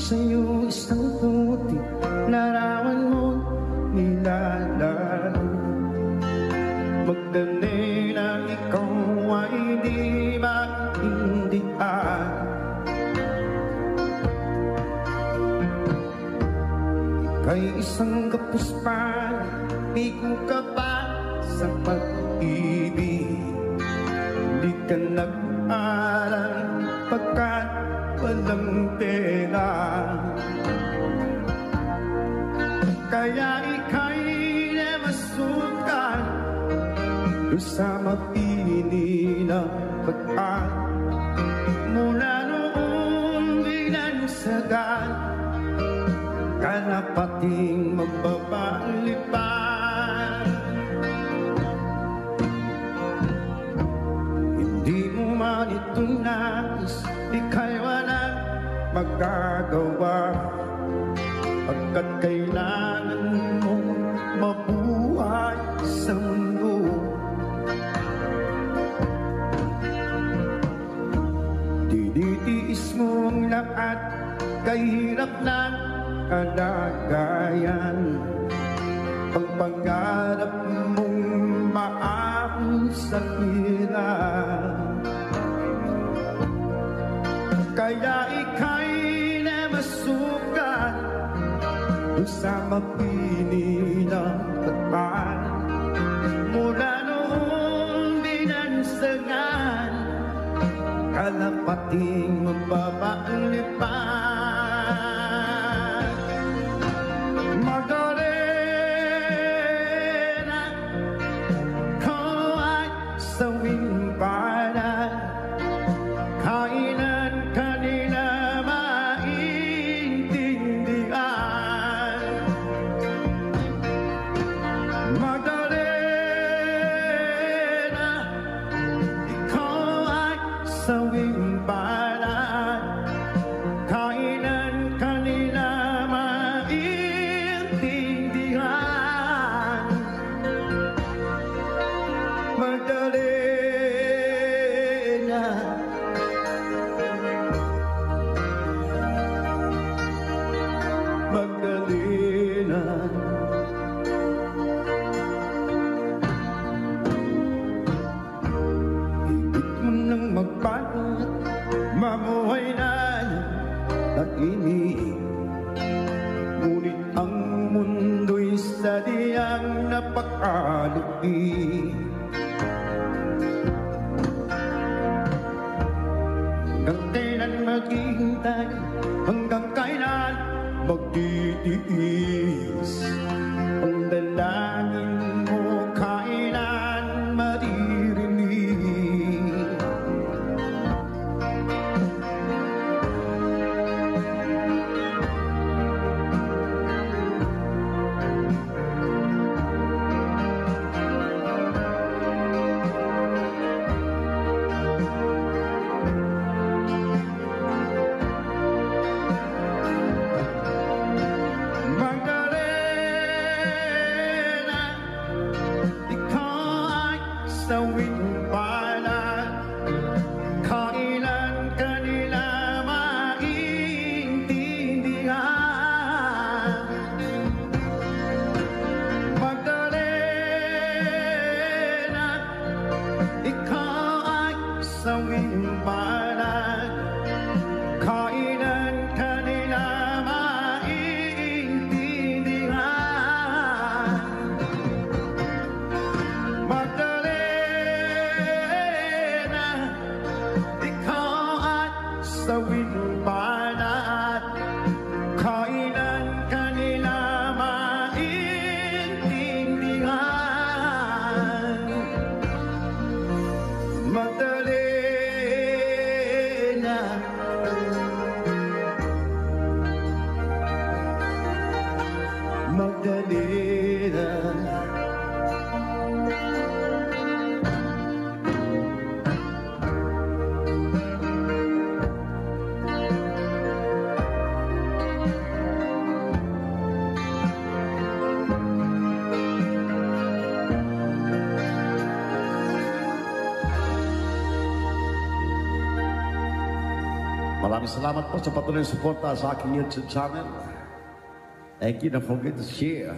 sa'yo isang puti, larawan mo nilalaro. Magdalena, ikaw ay di maintindihan. Ika'y isang kapuspan, bigo ka pa sa pag-ibig. Di ka nag-aral pagkat walang pera. Kaya ika'y namasukan sa mapili ng pag-art. Mula noong binansagan ka na pating mababalipan. Hindi mo man ito nais, ika'y walang magagawa, pagkat kailangan mong mabuhay sa mundo. Tinitiis mo ang lahat, kahirap ng kalagayan. Ang pangarap mong maahon sa hirap, kaya ika'y namasukan sa mapili ng pagpal. Mula noong binansagan ka na pating mababalipan. Magdalena, ikaw ay sawing bayan, kailan ka nila maintindihan. Magdalena, ikaw ay sawing bayan, kailan ka nila maintindihan. Magdalena, Magdalena, ibig mo nang magbanat, mamuhay na nag-inig. Ngunit ang mundo'y sadyang napakalugi. Hanggang kailan maghihintay, hanggang kailan magtitiis? Ang dalangin mo kailan maririnig? Sawing bayan, kailan ka nila maintindihan. Magdalena, ikaw ay sawing bayan, kailan ka nila maintindihan. Sawing bayan, kailan ka nila maintindihan. Magdalena, Magdalena, Maraming salamat po sa patuloy na suporta sa aking YouTube channel. Thank you. Don't forget to share.